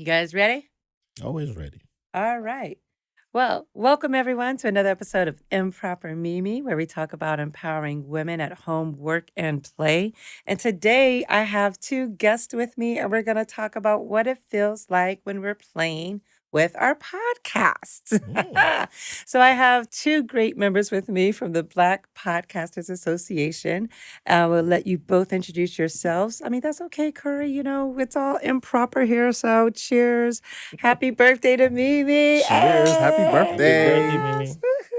You guys ready? Always ready. All right. Well, welcome everyone to another episode of MProper Mimi, where we talk about empowering women at home, work, and play. And today I have two guests with me, and we're going to talk about what it feels like when we're playing with our podcasts. So I have two great members with me from the Black Podcasters Association. I will let you both introduce yourselves. I mean, that's okay, Corey. You know, it's all improper here. So cheers. Happy birthday to Mimi. Cheers. Happy Hey, birthday. Happy birthday, Mimi. yes, woohoo.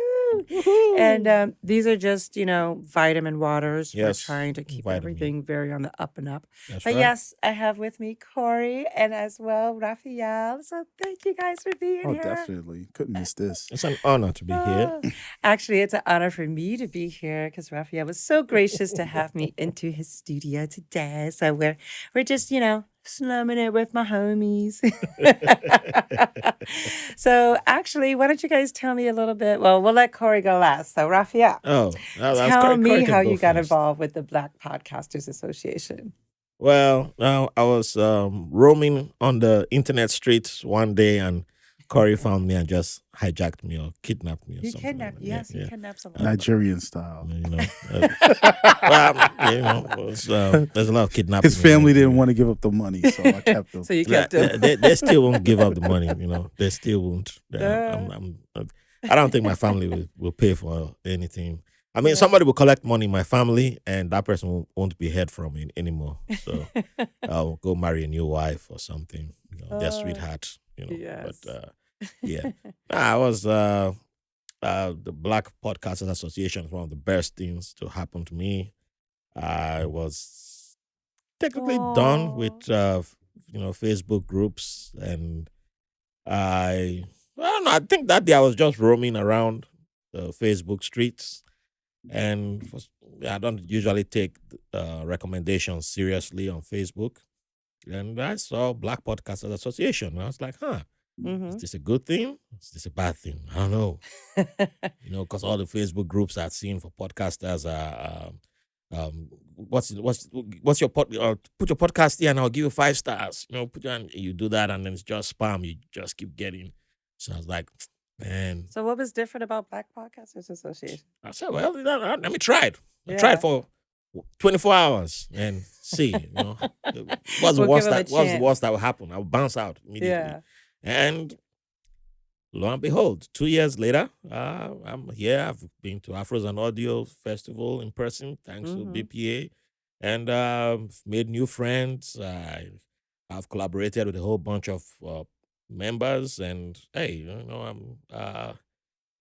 And these are just, vitamin waters. We're Yes, trying to keep vitamin. everything very on the up and up. That's But right. yes, I have with me Corey and as well Raphael. So thank you guys for being Oh, here. definitely. Couldn't miss this. It's an honor to be here. Actually, it's an honor for me to be here because Raphael was so gracious to have me into his studio today. So we're just, slumming it with my homies. So actually, why don't you guys tell me a little bit? Well, we'll let Corey go last. So Raphael, tell me how you got involved with the Black Podcasters Association. Well, I was roaming on the internet streets one day, and Corey found me and just hijacked me or kidnapped me or He something. kidnapped, like that. yes, he Yeah. kidnaps a lot. Nigerian style. There's a lot of kidnapping. His family didn't want to give up the money, so I kept them. So you kept him. They still won't give up the money. They still won't. I don't think my family will pay for anything. I mean, somebody will collect money in my family, and that person won't be heard from anymore. So I'll go marry a new wife or something. Their sweetheart. Yes. But yeah, I was the Black Podcasters Association is one of the best things to happen to me. I was technically done with Facebook groups, and I don't know. I think that day I was just roaming around the Facebook streets, and I don't usually take recommendations seriously on Facebook. And I saw Black Podcasters Association, and I was like, is this a good thing? Is this a bad thing? I don't know. Because all the Facebook groups I've seen for podcasters are, what's your put your podcast here and I'll give you 5 stars. You do that and then it's just spam. You just keep getting. So I was like, man. So what was different about Black Podcasters Association? I said, well, let me try it. I Yeah. tried for 24 hours and see, what's the We'll worst give 'em a that chance. will happen? I'll bounce out immediately. Yeah. And lo and behold, 2 years later, I'm here. I've been to Afros and Audio Festival in person, thanks to BPA, and made new friends. I've collaborated with a whole bunch of members, and hey,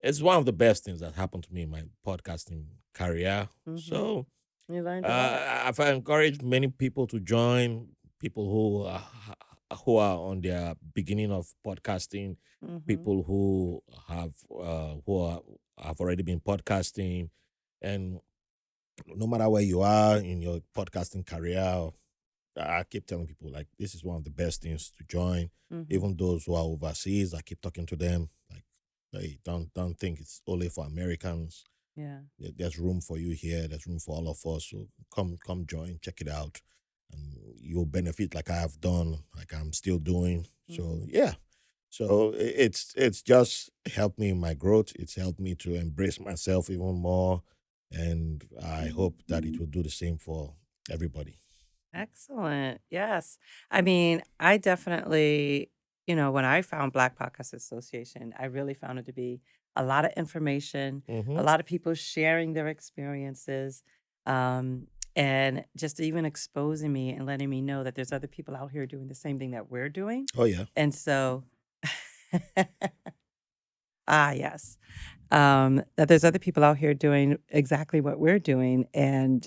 it's one of the best things that happened to me in my podcasting career. So You learned a lot. I've encouraged many people to join, people who are on their beginning of podcasting, people who have already been podcasting, and no matter where you are in your podcasting career, I keep telling people like this is one of the best things to join. Even those who are overseas, I keep talking to them like, hey, don't think it's only for Americans. Yeah. There's room for you here. There's room for all of us. So come join, check it out. And you'll benefit like I have done, like I'm still doing. So yeah. So it's just helped me in my growth. It's helped me to embrace myself even more. And I hope that it will do the same for everybody. Excellent. Yes. I mean, I definitely, when I found Black Podcast Association, I really found it to be a lot of information, a lot of people sharing their experiences, and just even exposing me and letting me know that there's other people out here doing the same thing that we're doing. Oh yeah. And so, yes, that there's other people out here doing exactly what we're doing. And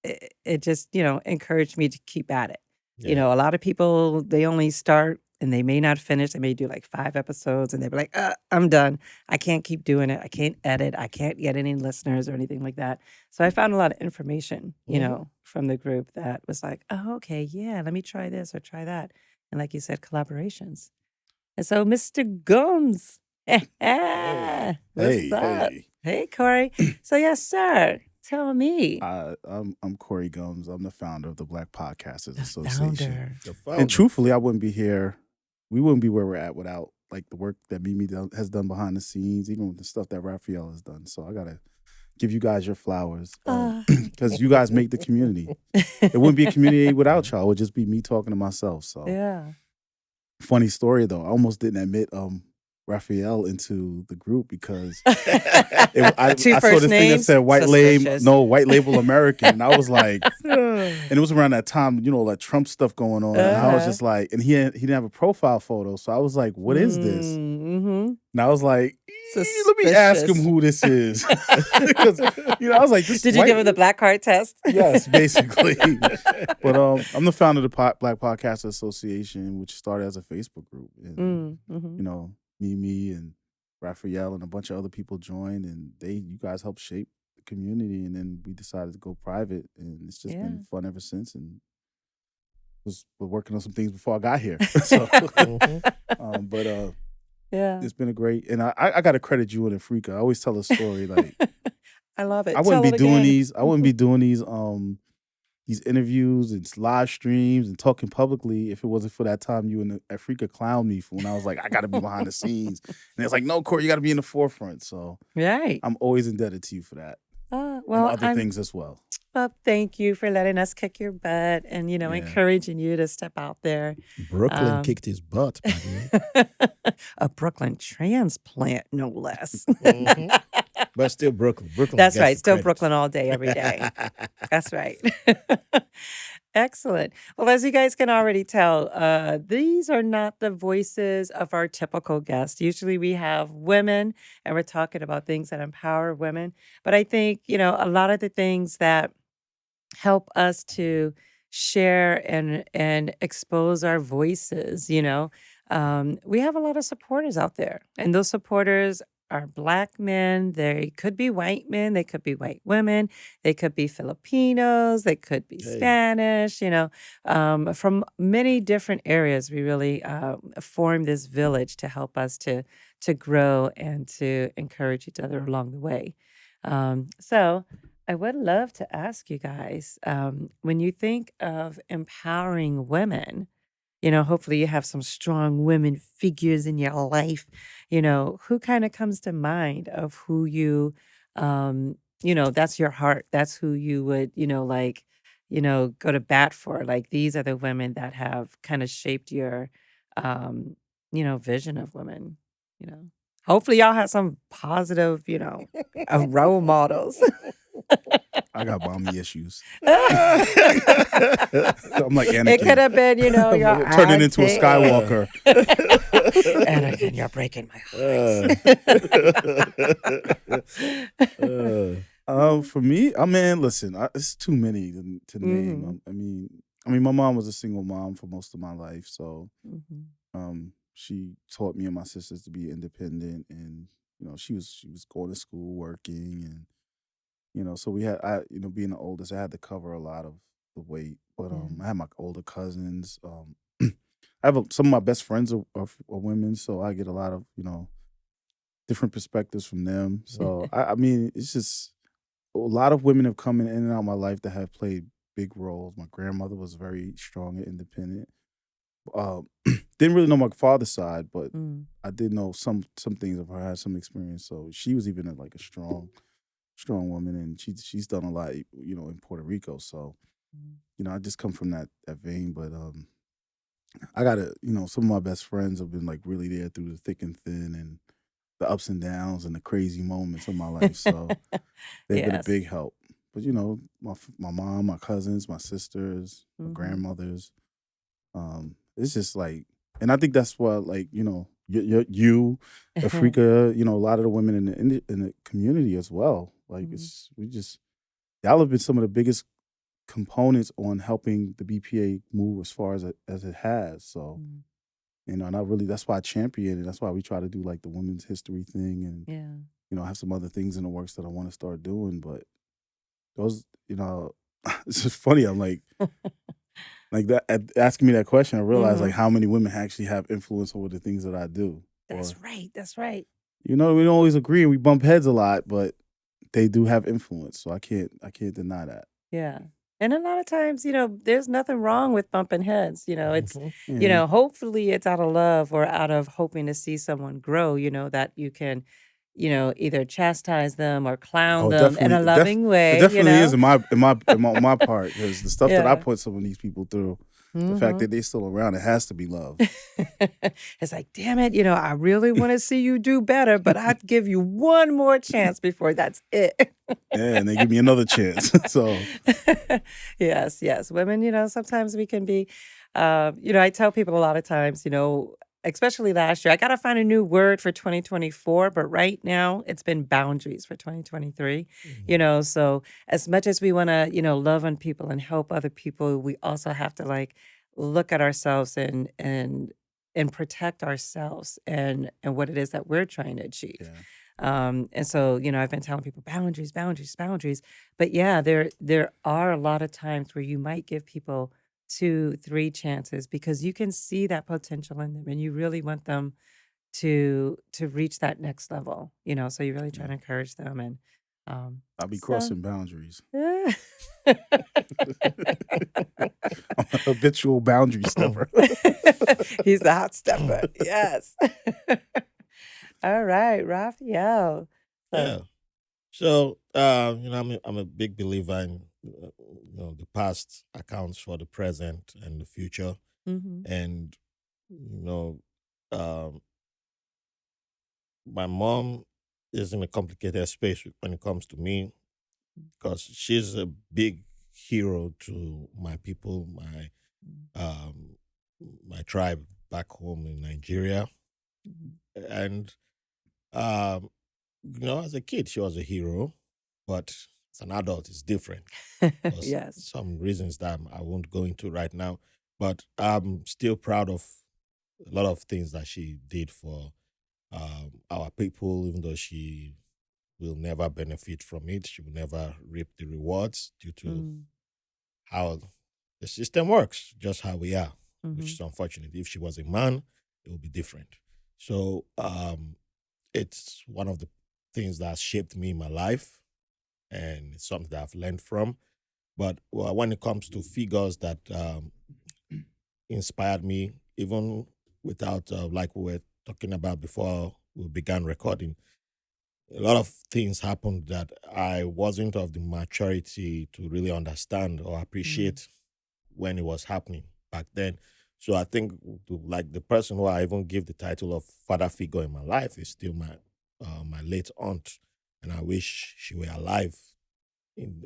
it just, encouraged me to keep at it. Yeah. A lot of people, they only start and they may not finish. They may do like 5 episodes and they'll be like, I'm done. I can't keep doing it. I can't edit. I can't get any listeners or anything like that. So I found a lot of information, from the group that was like, oh, okay, yeah, let me try this or try that. And like you said, collaborations. And so Mr. Gumbs, what's up? Hey, Corey. So yes, sir. Tell me. I'm Corey Gumbs. I'm the founder of the Black Podcasters The Association. founder. The founder. And truthfully, I wouldn't be here we wouldn't be where we're at without like the work that Mimi has done behind the scenes, even with the stuff that Raphael has done. So I gotta give you guys your flowers because you guys make the community. It wouldn't be a community without y'all. It would just be me talking to myself. So Yeah. funny story though. I almost didn't admit Raphael into the group because Two I saw first this thing that names? said white Suspicious. label American, and I was like, and it was around that time, like Trump stuff going on, and I was just like, and he didn't have a profile photo, so I was like, what is this? Mm-hmm. And I was like, let me ask him who this is, because I was like, this. Did you give him the black card test? Yes, basically. But I'm the founder of the Black Podcasters Association, which started as a Facebook group, and Mimi and Raphael and a bunch of other people joined, and you guys helped shape the community, and then we decided to go private, and it's just been fun ever since. And we're working on some things before I got here, so. Yeah, it's been a great, and I got to credit you and Afrika. I always tell a story like I love it. I wouldn't be doing these. I wouldn't be doing these interviews and live streams and talking publicly if it wasn't for that time you and Afrika clowned me for when I was like, I got to be behind the scenes, and it's like, no, Corey, you got to be in the forefront. So right, I'm always indebted to you for that. Well, and other things as well. Well, thank you for letting us kick your butt and, encouraging you to step out there. Brooklyn kicked his butt, by the way. A Brooklyn transplant, no less. But still Brooklyn. That's right. Still credit. Brooklyn all day, every day. That's right. Excellent. Well, as you guys can already tell, these are not the voices of our typical guests. Usually we have women and we're talking about things that empower women. But I think, a lot of the things that help us to share and expose our voices, we have a lot of supporters out there. And those supporters are Black men. They could be white men. They could be white women. They could be Filipinos. They could be Spanish, from many different areas. We really form this village to help us to grow and to encourage each other along the way. So I would love to ask you guys, when you think of empowering women, hopefully you have some strong women figures in your life, who kind of comes to mind of who you, that's your heart. That's who you would, go to bat for. Like, these are the women that have kind of shaped your, vision of women, Hopefully y'all have some positive, role models. I got mommy issues. I'm like Anakin. It could have been, you're turning into a Skywalker. Anakin, you're breaking my heart. For me, listen, it's too many to name. I mean, my mom was a single mom for most of my life, so she taught me and my sisters to be independent, and she was going to school, working, and so we had, being the oldest, I had to cover a lot of the weight. But I had my older cousins. I have some of my best friends are women, so I get a lot of different perspectives from them. So I mean, it's just a lot of women have come in and out of my life that have played big roles. My grandmother was very strong and independent. Didn't really know my father's side, but I did know some things of her. I had some experience, so she was even like a strong woman, and she's done a lot, in Puerto Rico. So, I just come from that vein. But I gotta, some of my best friends have been like really there through the thick and thin, and the ups and downs and the crazy moments of my life. So they've been a big help. But my mom, my cousins, my sisters, my grandmothers. It's just like, and I think that's why, like, you, Afrika, a lot of the women in the community as well. Like, y'all have been some of the biggest components on helping the BPA move as far as it has. So, and that's why I champion it. That's why we try to do like the women's history thing, and I have some other things in the works that I want to start doing. But those, it's just funny. I'm like. Like that, asking me that question, I realized like how many women actually have influence over the things that I do. That's right. That's right. We don't always agree, and we bump heads a lot, but they do have influence. So I can't deny that. Yeah. And a lot of times, there's nothing wrong with bumping heads. It's, Yeah. hopefully it's out of love or out of hoping to see someone grow, that you can, either chastise them or clown Oh, them in definitely. a loving It way, definitely is in my part, because the stuff that I Yeah. put some of these people through, the fact that they still around, it has to be love. It's like, damn it, I really want to see you do better, but I'd give you one more chance before that's it. Yeah, and they give me another chance. So Yes. Women, sometimes we can be, I tell people a lot of times, especially last year, I got to find a new word for 2024, but right now it's been boundaries for 2023. So as much as we want to, love on people and help other people, we also have to like look at ourselves and protect ourselves and what it is that we're trying to achieve. yeah. And so, I've been telling people boundaries, boundaries, boundaries. But yeah, there are a lot of times where you might give people 2, 3 chances because you can see that potential in them and you really want them to reach that next level, so you really try to encourage them and I'll be so crossing boundaries. yeah. I'm a habitual boundary stepper. He's the hot stepper. Yes. All right, Raphael. Yeah. So, I'm a big believer in, the past accounts for the present and the future. Mm-hmm. And, you know, um, my mom is in a complicated space when it comes to me because she's a big hero to my people, um, my tribe back home in Nigeria. And, um, as a kid, she was a hero, but as an adult, it's different. For Yes. some reasons that I won't go into right now. But I'm still proud of a lot of things that she did for our people, even though she will never benefit from it. She will never reap the rewards due to Mm, how the system works, just how we are, which mhm, is unfortunate. If she was a man, it would be different. So it's one of the things that shaped me in my life, and it's something that I've learned from. But when it comes to figures that inspired me, even without, like we were talking about before we began recording, a lot of things happened that I wasn't of the maturity to really understand or mm, appreciate when it was happening back then. So I think, like the person who I even give the title of father figure in my life is still my late aunt, and I wish she were alive in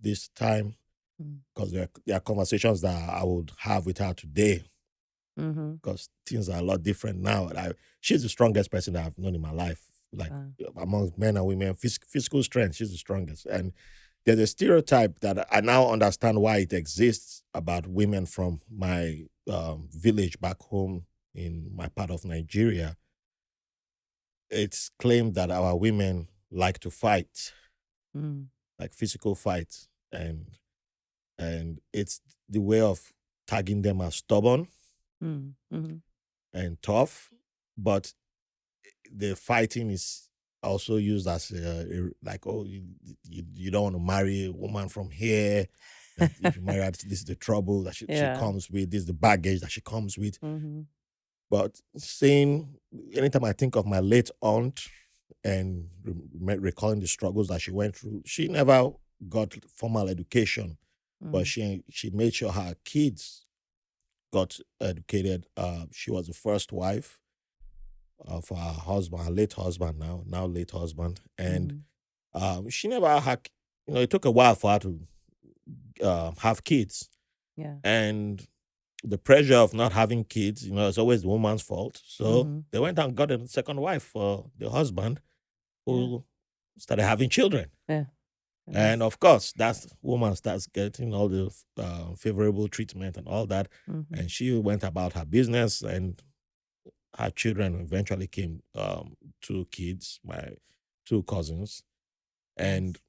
this time mm, because there are conversations that I would have with her today mhm. because things are a lot different now. She's the strongest person that I've known in my life, like among men and women. Physical strength, she's the strongest. And there's a stereotype that I now understand why it exists about women from my village back home in my part of Nigeria. It's claimed that our women like to fight, Mm, like physical fight, and it's the way of tagging them as stubborn mhm. and tough, but the fighting is also used as like, oh, you don't want to marry a woman from here, that if you marry her, this is the trouble that she Yeah. comes with, this is the baggage that she comes with. Mhm, But saying, anytime I think of my late aunt and recalling the struggles that she went through, she never got formal education, but mm, she made sure her kids got educated. She was the first wife of her husband, her late husband now late husband, and mhm. she never had. It took a while for her to have kids, Yeah. and the pressure of not having kids, it's always the woman's fault. So Mhm. they went and got a second wife for the husband, Yeah. who started having children. Yeah. And Goodness. of course, that's woman starts getting all the favorable treatment and all that. Mhm. And she went about her business, and her children eventually came, 2 kids, my 2 cousins, and Nice.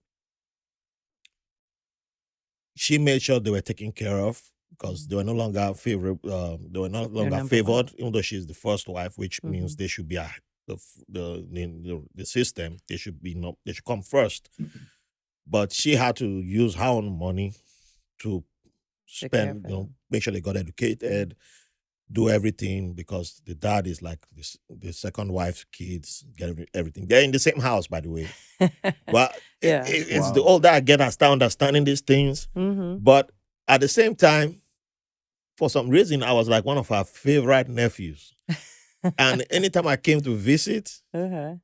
she made sure they were taken care of because Mhm. they were no longer favorable. They were no They're longer number 1. favored, even though she's the first wife, which means Mhm. they should be the system. They should be no, they should come first. But she had to use her own money to Take care spend, of them. make sure they got educated, do everything, because the dad is like this, the second wife's kids, get everything. They're in the same house, by the way. But Yeah. it's the Wow. older I get, I start understanding these things. Mm-hmm. But at the same time, for some reason, I was like one of our favorite nephews. And anytime I came to visit, Uh-huh.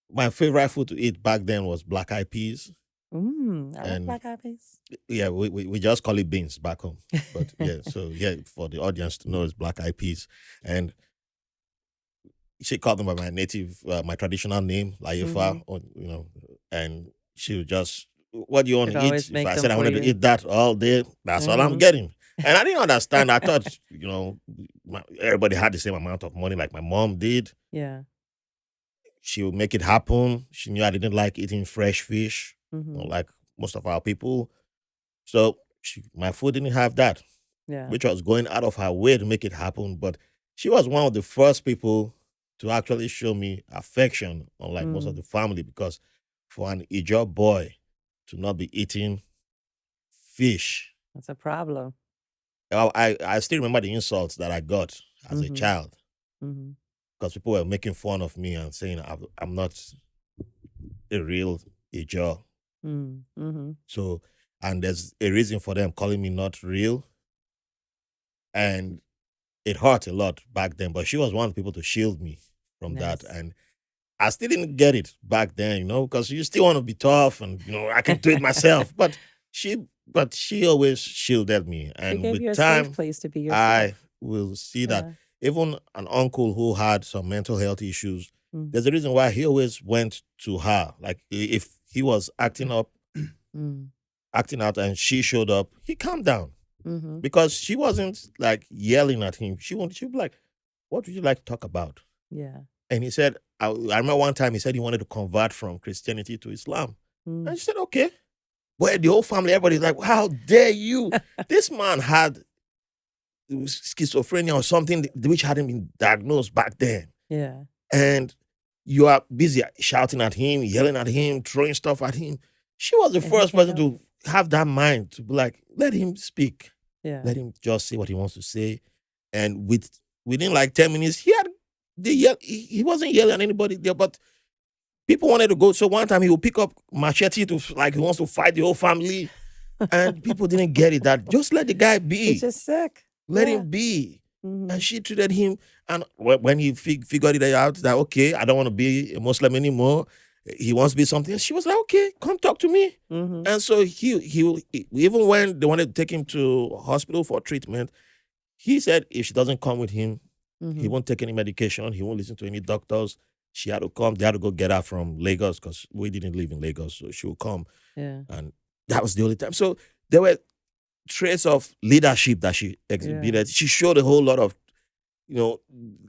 my favorite food to eat back then was black eyed peas. I like And black eyed peas. yeah, we just call it beans back home. But yeah, so yeah, for the audience to know, it's black eyed peas. And she called them by my native, my traditional name, Layefa, or, and she would just, what do you want She'd to always eat? make If I them said I for wanted to you. eat that all day, that's all I'm getting. And I didn't understand. I thought, everybody had the same amount of money like my mom did. Yeah. She would make it happen. She knew I didn't like eating fresh fish, Mm-hmm. like most of our people. So my food didn't have that, Yeah. which was going out of her way to make it happen. But she was one of the first people to actually show me affection, unlike most of the family, because for an Ijaw boy to not be eating fish, That's a problem. I still remember the insults that I got as a child, Mm-hmm. because people were making fun of me and saying I'm not a real Ijaw. Mm-hmm. So, and there's a reason for them calling me not real. And it hurt a lot back then, but she was one of the people to shield me from that. Nice. And I still didn't get it back then, because you still want to be tough and, I can do it myself. But she always shielded me. She And gave with you a time, safe place to be yourself. I will see that even an uncle who had some mental health issues, there's a reason why he always went to her. Like if he was acting up, acting out, and she showed up, he calmed down. Because she wasn't like yelling at him. She'd be like, what would you like to talk about? Yeah. And he said, I remember one time he said he wanted to convert from Christianity to Islam. And she said, okay. Well, the whole family, everybody's like, how dare you? This man had schizophrenia or something which hadn't been diagnosed back then. Yeah. And you are busy shouting at him, yelling at him, throwing stuff at him. She was the first person to have that mind to be like, let him speak. Yeah. Let him just say what he wants to say. And within like 10 minutes, he wasn't yelling at anybody there, but people wanted to go. So one time he would pick up machete to, like, he wants to fight the whole family. And people didn't get it, that just let the guy be. He's just sick. Let him be. And she treated him. And when he figured it out that, okay, I don't want to be a Muslim anymore, he wants to be something, she was like, okay, come talk to me. And so he even when they wanted to take him to hospital for treatment, he said if she doesn't come with him, he won't take any medication, he won't listen to any doctors. She had to come. They had to go get her from Lagos because we didn't live in Lagos, so she would come. Yeah. And that was the only time. So there were traits of leadership that she exhibited. Yeah. She showed a whole lot of,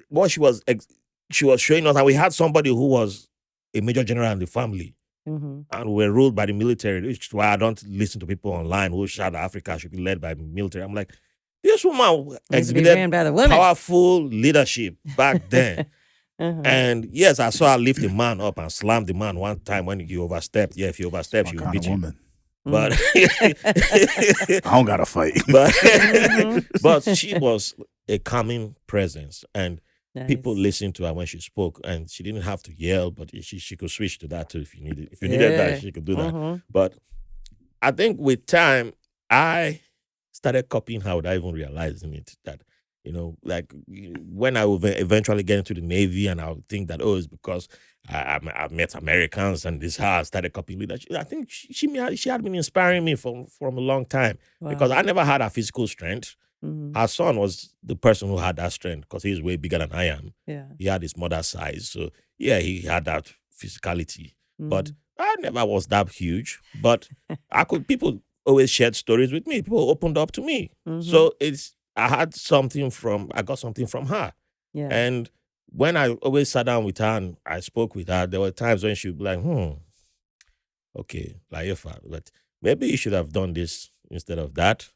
what she was showing us. And we had somebody who was a major general in the family, and we were ruled by the military, which is why I don't listen to people online who shout Africa should be led by the military. I'm like, this woman exhibited powerful leadership back then. And yes, I saw her lift the man up and slam the man one time when he overstepped. Yeah, if he overstepped, she would beat him. But I don't gotta fight. But she was a calming presence, and people listened to her when she spoke, and she didn't have to yell, but she could switch to that too if you needed. If you needed that, she could do that. But I think with time, I started copying her without even realizing it. That, like when I would eventually get into the Navy, and I would think that, it's because I met Americans, and this is how I started copying leadership. I think she had been inspiring me from a long time. Wow. Because I never had a physical strength. Her son was the person who had that strength because he's way bigger than I am. Yeah. He had his mother's size. So yeah, he had that physicality. But I never was that huge. But people always shared stories with me. People opened up to me. So I got something from her. Yeah. And when I always sat down with her and I spoke with her, there were times when she would be like, okay, Layefa, but maybe you should have done this instead of that.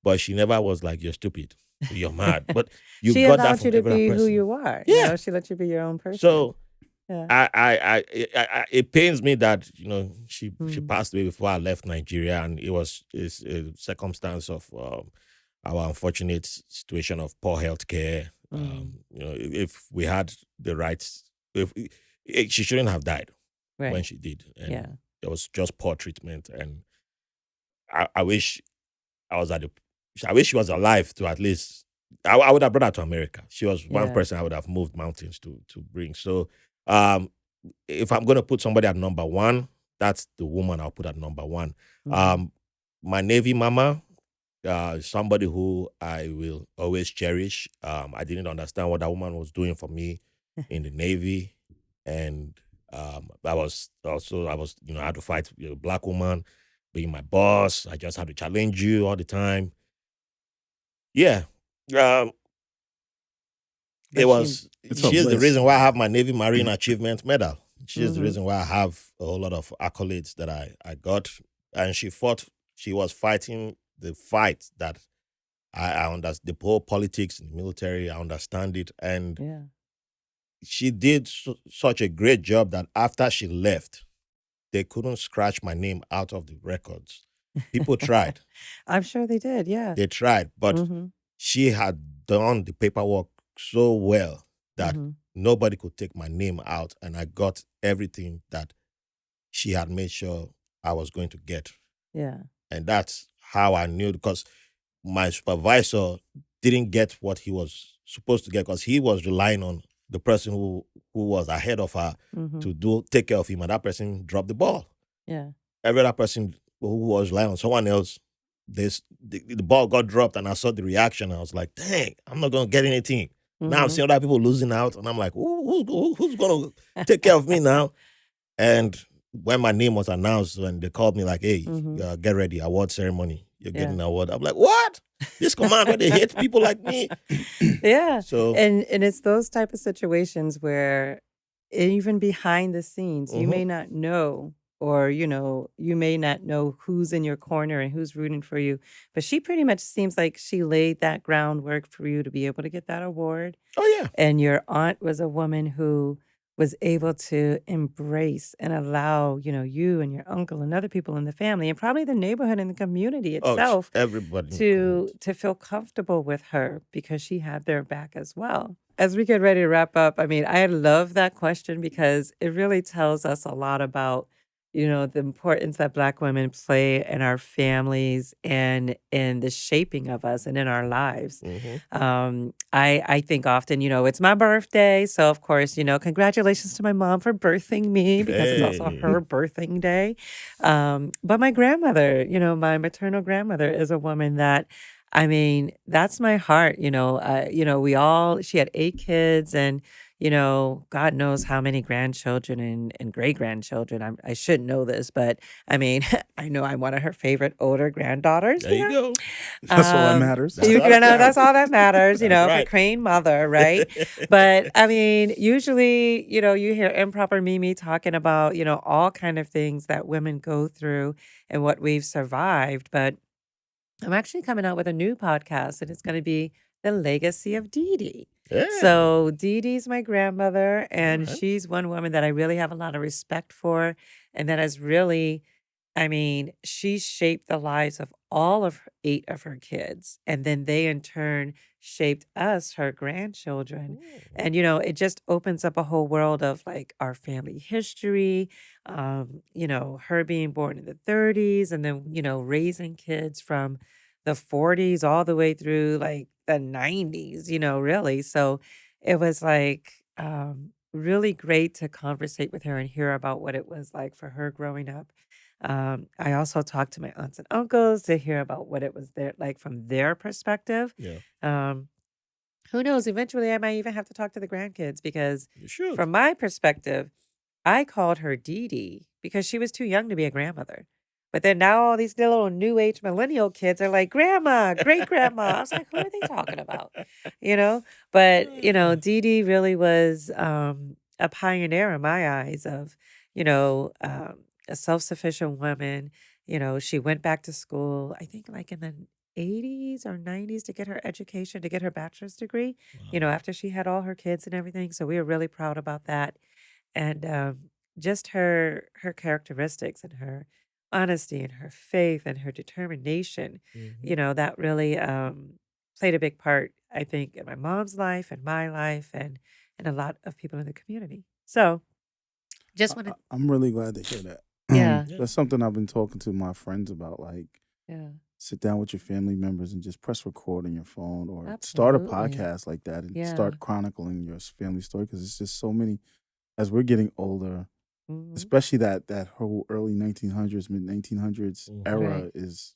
But she never was like, you're stupid, you're mad. But she got that from you to be person. Who you are. Yeah. She let you be your own person. So It pains me that she Mm. passed away before I left Nigeria, and it's a circumstance of our unfortunate situation of poor healthcare. Mm. If we had the rights, if she shouldn't have died when Right. she did, Yeah. and there was just poor treatment, and I wish I was at the. I wish she was alive to at least. I would have brought her to America. She was one Yeah. person I would have moved mountains to bring. So, um, if I'm gonna put somebody at number one, that's the woman I'll put at number one. Mhm. Um, my Navy mama, somebody who I will always cherish. I didn't understand what that woman was doing for me in the Navy, and I was I had to fight with a black woman being my boss. I just had to challenge you all the time. Yeah, um, it But she was. It's a She is the bliss. reason why I have my Navy Marine Achievement Medal. She is the Mhm. reason why I have a whole lot of accolades that I got, and she fought. She was fighting the fight that I understand the whole politics in the military. I understand it, and Yeah. she did such a great job that after she left, they couldn't scratch my name out of the records. People tried. I'm sure they did, yeah. They tried, but Mhm. she had done the paperwork so well that Mhm. nobody could take my name out, and I got everything that she had made sure I was going to get. Yeah. And that's how I knew, because my supervisor didn't get what he was supposed to get, because he was relying on the person who was ahead of her Mhm. to take care of him, and that person dropped the ball. Yeah. Every other person who was relying on someone else, the ball got dropped, and I saw the reaction. I was like, dang, I'm not going to get anything. Now I'm Mhm. seeing other people losing out, and I'm like, who's going to take care of me now? And when my name was announced, when they called me like, hey, Mhm. get ready, award ceremony, you're Yeah. getting an award. I'm like, what? This command where they hate people like me? Yeah. So, And it's those type of situations where even behind the scenes, you mhm. may not know, or you may not know who's in your corner and who's rooting for you. But she pretty much seems like she laid that groundwork for you to be able to get that award. Oh, yeah. And your aunt was a woman who was able to embrace and allow, you and your uncle and other people in the family and probably the neighborhood and the community Oh, itself everybody in the to community. to feel comfortable with her because she had their back as well. As we get ready to wrap up, I mean, I love that question because it really tells us a lot about, the importance that Black women play in our families and in the shaping of us and in our lives. Hmm. I think often, it's my birthday, so of course, congratulations to my mom for birthing me because it's also Hey. her birthing day. But my grandmother, my maternal grandmother is a woman that, I mean, that's my heart. She had 8 kids and, God knows how many grandchildren and great grandchildren. I shouldn't know this, but I mean, I know I'm one of her favorite older granddaughters, There you go. That's all that Um, matters. That's all that that's counts. all that matters, That's for right. Crane Mother, right? But I mean, usually, you hear improper Mimi talking about, all kind of things that women go through and what we've survived. But I'm actually coming out with a new podcast, and it's going to be The Legacy of DeeDee. Hey. So DeeDee's my grandmother, All and right. she's one woman that I really have a lot of respect for, and that has really, I mean, she shaped the lives of all of 8 of her kids, and then they in turn shaped us, her grandchildren. Mm. And it just opens up a whole world of like our family history, her being born in the 30s and then, raising kids from the 40s all the way through like the 90s, really. So it was like really great to conversate with her and hear about what it was like for her growing up. I also talked to my aunts and uncles to hear about what it was there like from their perspective. Yeah, Um, who knows? Eventually, I might even have to talk to the grandkids because, you should. from my perspective, I called her DeeDee because she was too young to be a grandmother. But then now all these little new age millennial kids are like, grandma, great grandma. I was like, who are they talking about? You know? But, Dee Dee really was a pioneer in my eyes of, a self sufficient woman. She went back to school, I think like in the 80s or 90s to get her education, to get her bachelor's degree, Wow. after she had all her kids and everything. So we were really proud about that. and just her characteristics and her honesty and her faith and her determination, that really played a big part, I think, in my mom's life and my life and a lot of people in the community. So just want to, I'm really glad to hear that. yeah, Yeah. That's something I've been talking to my friends about. Like, yeah, sit down with your family members and just press record on your phone or start a absolutely, podcast like that and yeah, start chronicling your family story because it's just so many. As we're getting older, hmm, especially that whole early 1900s, mid 1900s Mhm. right, era is,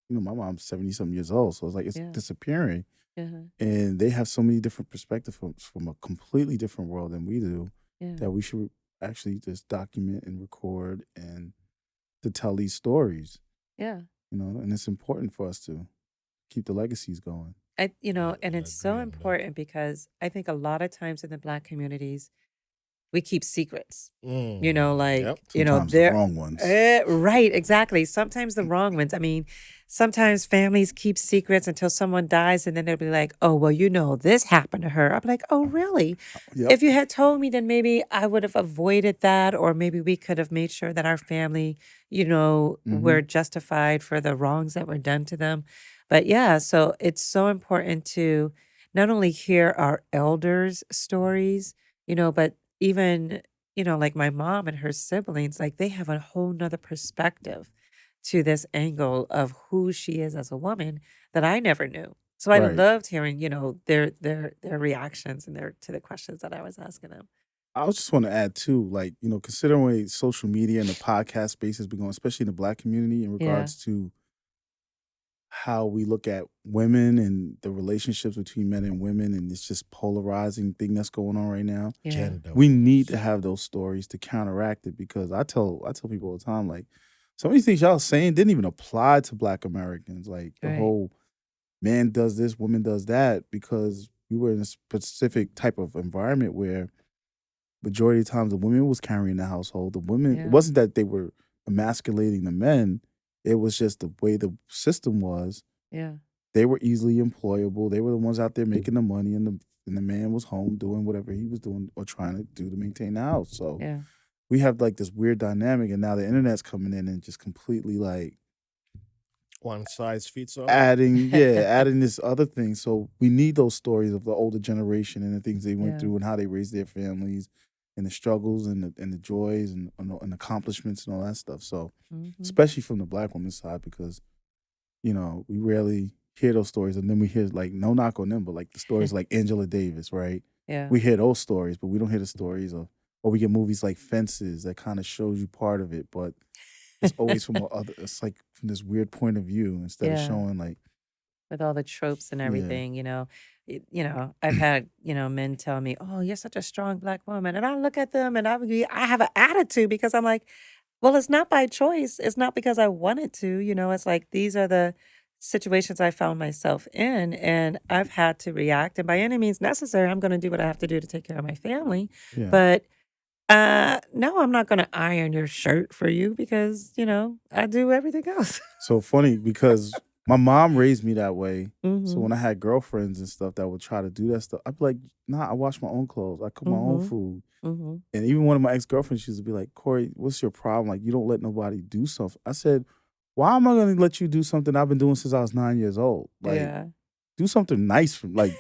my mom's 70 something years old, so it's like it's yeah, disappearing, uh-huh, and they have so many different perspectives from a completely different world than we do yeah, that we should actually just document and record and to tell these stories, yeah. and it's important for us to keep the legacies going. And I it's so agree on that. important because I think a lot of times in the Black communities, we keep secrets. Yep. Sometimes the They're wrong ones. right, exactly. Sometimes the wrong ones. I mean, sometimes families keep secrets until someone dies, and then they'll be like, "Oh, well, this happened to her." I'm like, "Oh, really? Yep. If you had told me, then maybe I would have avoided that, or maybe we could have made sure that our family, Hmm. were justified for the wrongs that were done to them." But yeah, so it's so important to not only hear our elders' stories, but even, like my mom and her siblings, like they have a whole nother perspective to this angle of who she is as a woman that I never knew. So I Right. loved hearing, their reactions and their to the questions that I was asking them. I was just want to add too, like, considering the way social media and the podcast space has been going, especially in the Black community, in Yeah. regards to how we look at women and the relationships between men and women, and it's just polarizing thing that's going on right now. Yeah. Gender We need to wars. have those stories to counteract it because I tell people all the time, like, some of these things y'all saying didn't even apply to Black Americans. Like the Right. whole man does this, woman does that, because we were in a specific type of environment where majority of the times the women was carrying the household. The women, it Yeah. wasn't that they were emasculating the men. It was just the way the system was. Yeah. They were easily employable. They were the ones out there making the money, and the man was home doing whatever he was doing or trying to do to maintain the house. So Yeah. we have like this weird dynamic, and now the internet's coming in and just completely like One size fits all. adding this other thing. So we need those stories of the older generation and the things they went Yeah. through and how they raised their families and the struggles and the joys and accomplishments and all that stuff. So Mhm. especially from the Black woman's side, because we rarely hear those stories, and then we hear, like, no knock on them, but like the stories like Angela Davis, right? Yeah. We hear those stories, but we don't hear the stories of, or we get movies like Fences that kind of shows you part of it, but it's always it's like from this weird point of view instead of Yeah. showing like, With all the tropes and yeah, everything, I've had, men tell me, "Oh, you're such a strong Black woman." And I look at them and I have an attitude because I'm like, well, it's not by choice. It's not because I wanted to, it's like these are the situations I found myself in and I've had to react. And by any means necessary, I'm going to do what I have to do to take care of my family. yeah. But no, I'm not going to iron your shirt for you because, I do everything else. So funny because my mom raised me that way. So Mhm. when I had girlfriends and stuff that would try to do that stuff, I'd be like, nah, I wash my own clothes. I cook my own Mhm. food. Mhm. And even one of my ex-girlfriends, she used to be like, Corey, what's your problem? Like, you don't let nobody do something. I said, why am I going to let you do something I've been doing since I was 9 years old? Like, Yeah. do something nice for, like,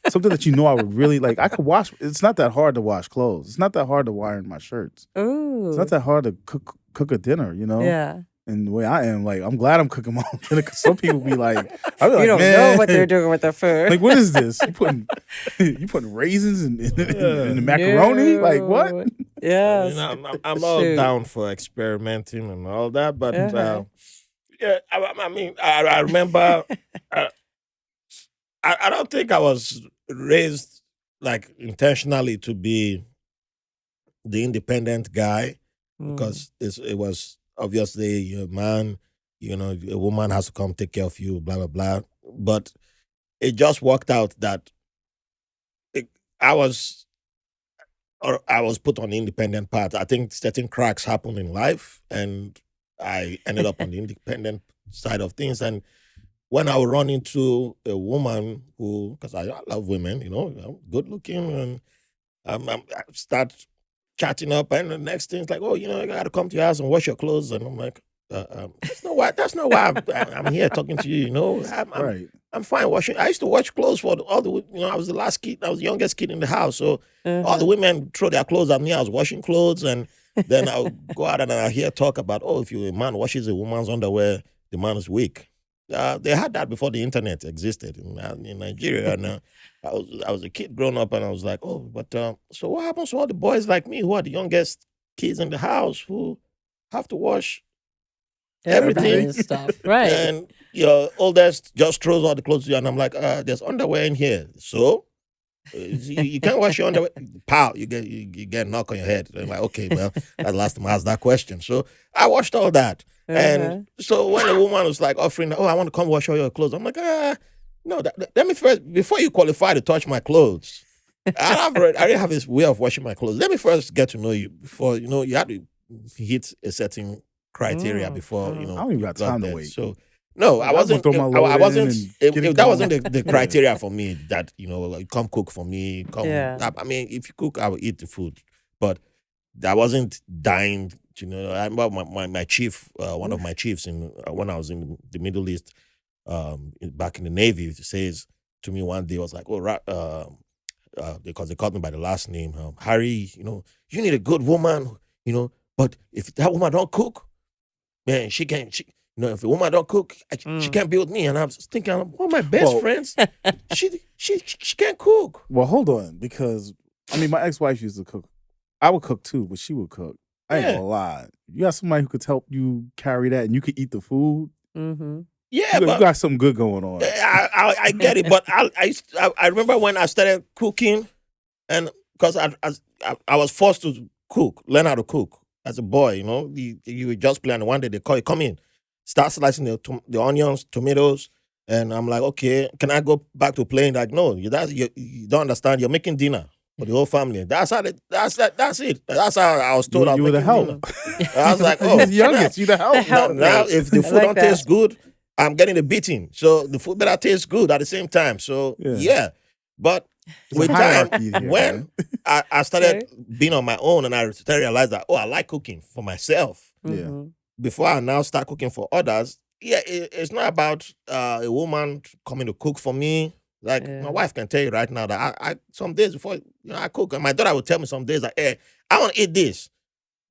something that I would really like. I could wash. It's not that hard to wash clothes. It's not that hard to iron my shirts. It's not Ooh. that hard to cook a dinner, Yeah. And the way I am, like, I'm glad I'm cooking my own dinner because some people be like, I'll be You like, don't know what they're man, doing with the food. like, what is this? You putting raisins in the Yeah. macaroni? Like, what? No. I mean, Yes. I'm all Shoot. down for experimenting and all that, but Uh-huh. yeah, I mean, I remember. Uh, I don't think I was raised like intentionally to be the independent guy Mm. because it was obviously you're a man, a woman has to come take care of you, blah blah blah. But it just worked out that it, I was I was put on the independent path. I think certain cracks happened in life, and I ended up on the independent side of things. And when I would run into a woman who, because I love women, good looking, and I start chatting up, and the next thing is like, oh, I got to come to your house and wash your clothes, and I'm like, that's not why I'm here talking to you. Right. I'm fine washing. I used to wash clothes for all the. I was the last kid. I was the youngest kid in the house, so all the women throw their clothes at me. I was washing clothes, and then I'll go out and I hear talk about, if a man washes a woman's underwear, the man is weak. They had that before the internet existed in Nigeria, and I was a kid growing up, and I was like, so what happens to all the boys like me who are the youngest kids in the house who have to wash everything and stuff, right? And your oldest just throws all the clothes to you, and I'm like, there's underwear in here, so you can't wash your underwear. Pow, you get a knock on your head. I'm like, okay, well, that's the last time I asked that question. So I washed all that. And so when a woman was like offering, I want to come wash all your clothes, I'm like, no, let me first, before you qualify to touch my clothes, I already have this way of washing my clothes. Let me first get to know you before, you have to hit a certain criteria before, I don't even got time to wait. So no, I wasn't. I wasn't. That wasn't the criteria for me. That come cook for me. I mean, if you cook, I will eat the food. But I wasn't dying. I remember my chief, one of my chiefs when I was in the Middle East, back in the Navy, says to me one day, was like, because they called me by the last name, Harry. You need a good woman. But if that woman don't cook, man, she can't. If a woman don't cook, she can't be with me. And I was thinking, one of my best friends, she can't cook. Well, hold on, because my ex-wife used to cook. I would cook too, but she would cook. I ain't gonna lie. You got somebody who could help you carry that, and you could eat the food. Mm-hmm. Yeah, you got something good going on. I get it, but I remember when I started cooking, and because I was forced to learn how to cook as a boy. You would just play, and one day they call you, come in. Start slicing the onions, tomatoes, and I'm like, okay, can I go back to playing? Like, no, you don't understand. You're making dinner for the whole family. That's it. That's how I was told. You were the help. I was like, oh, you're the youngest. You the help. Now, if the food don't taste good, I'm getting a beating. So the food better taste good at the same time. So yeah. But with time, when I started being on my own, and I started realized that I like cooking for myself. Yeah. Before I now start cooking for others, it's not about a woman coming to cook for me. Like my wife can tell you right now that I some days before I cook, and my daughter will tell me some days that, hey, I want to eat this.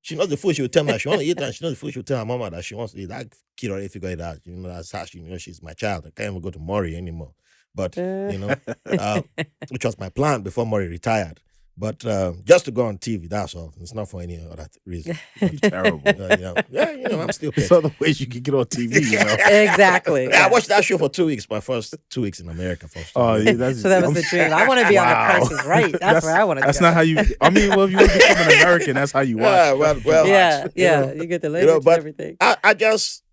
She knows the food. She will tell me that she wants to eat that. And she knows the food. She will tell her mama that she wants to eat. That kid already figured it out. That's how she's my child. I can't even go to Maury anymore. But which was my plan before Maury retired. But just to go on TV, that's all. It's not for any other reason. You're terrible. I'm still pissed. There's other ways you can get on TV, Exactly. I watched that show for 2 weeks, my first 2 weeks in America. So that was the dream. I want to be on The Price is Right. That's where I want to go. That's not how you, if you want to become an American, that's how you watch. You get the language and everything. I just,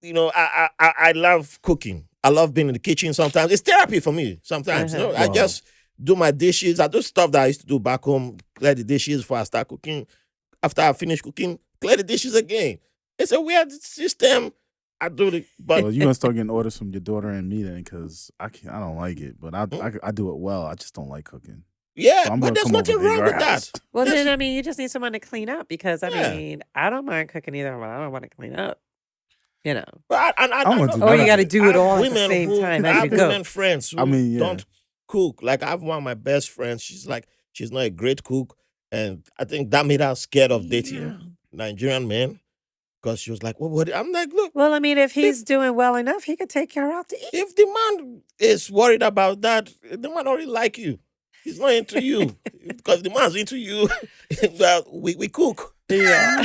I love cooking. I love being in the kitchen sometimes. It's therapy for me sometimes. I just do my dishes. I do stuff that I used to do back home, clear the dishes before I start cooking. After I finish cooking, clear the dishes again. It's a weird system. I do it, but you're gonna start getting orders from your daughter and me then, because I don't like it, but I do it well. I just don't like cooking. Yeah, so but there's nothing wrong with that. Well, then you just need someone to clean up, because I don't mind cooking either, but I don't want to clean up. But you got to do it all at the same time as you go. I have women friends who don't cook. Like, I have one of my best friends. She's not a great cook, and I think that made her scared of dating Nigerian men, because she was like, "Well, what?" I'm like, "Look." Well, if he's doing well enough, he could take her out to eat. If the man is worried about that, the man already like you. He's not into you, because the man's into you. Well, we cook. Yeah,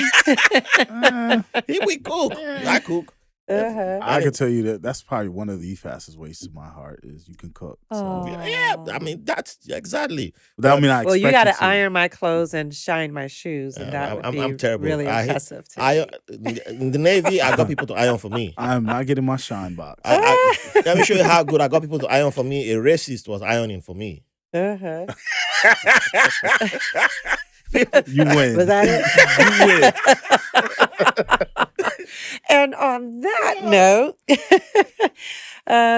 we cook. I cook. I can tell you that's probably one of the fastest ways to my heart is you can cook. So. Yeah, that's exactly. Well, you got to iron my clothes and shine my shoes, and that would be I'm terrible. really impressive. In the Navy, I got people to iron for me. I'm not getting my shine box. Let me show you how good I got people to iron for me. A racist was ironing for me. You win. Was that it? You win. And on that note,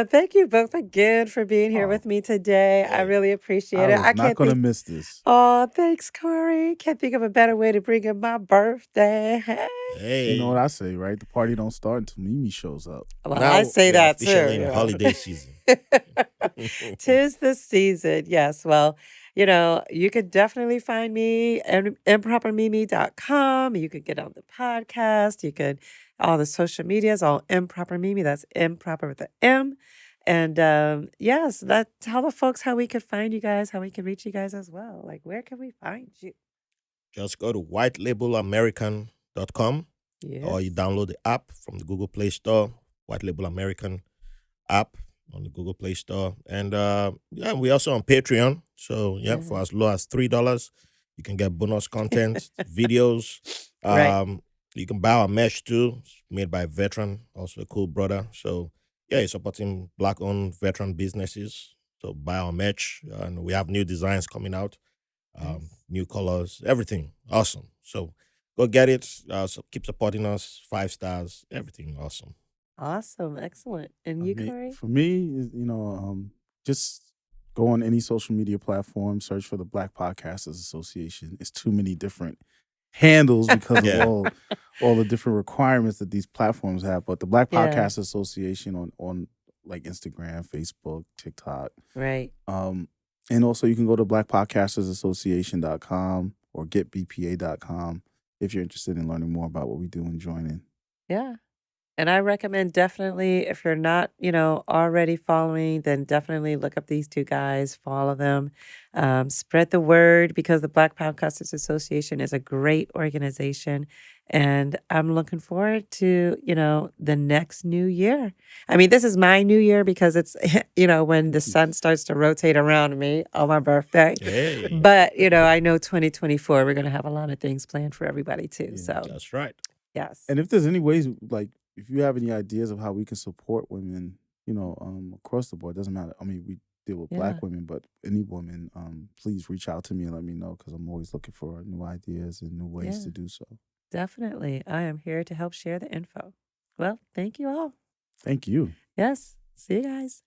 thank you both again for being here Oh, with me today. I Hey, really appreciate I it. was I not can't gonna think. miss this. Oh, thanks, Corey. Can't think of a better way to bring in my birthday. Hey. You know what hey. I say, right? The party don't start until Mimi shows up. Well, I Now say we are that officially too. in Yeah. holiday season. 'Tis the season. Yes. Well, you could definitely find me at impropermimi.com. You could get on the podcast. You could, all the social medias, all improper Mimi. That's improper with the M. And yes, tell the folks how we could find you guys, how we can reach you guys as well. Like, where can we find you? Just go to whitelabelamerican.com or you Yes. download the app from the Google Play Store, White Label American app on the Google Play Store. And yeah, we're also on Patreon. So yeah, for as low as $3, you can get bonus content, videos. Right. You can buy our merch too. It's made by a veteran, also a cool brother. So yeah, you're supporting black-owned veteran businesses. So buy our merch, and we have new designs coming out, Nice. new colors, everything awesome. So go get it. So keep supporting us. 5 stars, everything awesome. Awesome. Excellent. And I you, mean, Corey? for me, just go on any social media platform, search for the Black Podcasters Association. It's too many different handles because of Yeah. all the different requirements that these platforms have. But the Black Yeah. Podcasters Association on like Instagram, Facebook, TikTok. Right. And also you can go to blackpodcastersassociation.com or getbpa.com if you're interested in learning more about what we do and joining. Yeah. And I recommend definitely, if you're not, already following, then definitely look up these two guys, follow them, spread the word because the Black Podcasters Association is a great organization. And I'm looking forward to, the next new year. I mean, this is my new year because it's, when the sun starts to rotate around me on my birthday. Hey, But, I know 2024, we're going to have a lot of things planned for everybody too. Yeah. So, that's right. yes. And if there's any ways, like if you have any ideas of how we can support women, across the board, doesn't matter. I mean, we deal with Yeah. Black women, but any woman, please reach out to me and let me know because I'm always looking for new ideas and new ways Yeah. to do so. Definitely. I am here to help share the info. Well, thank you all. Thank you. Yes. See you guys.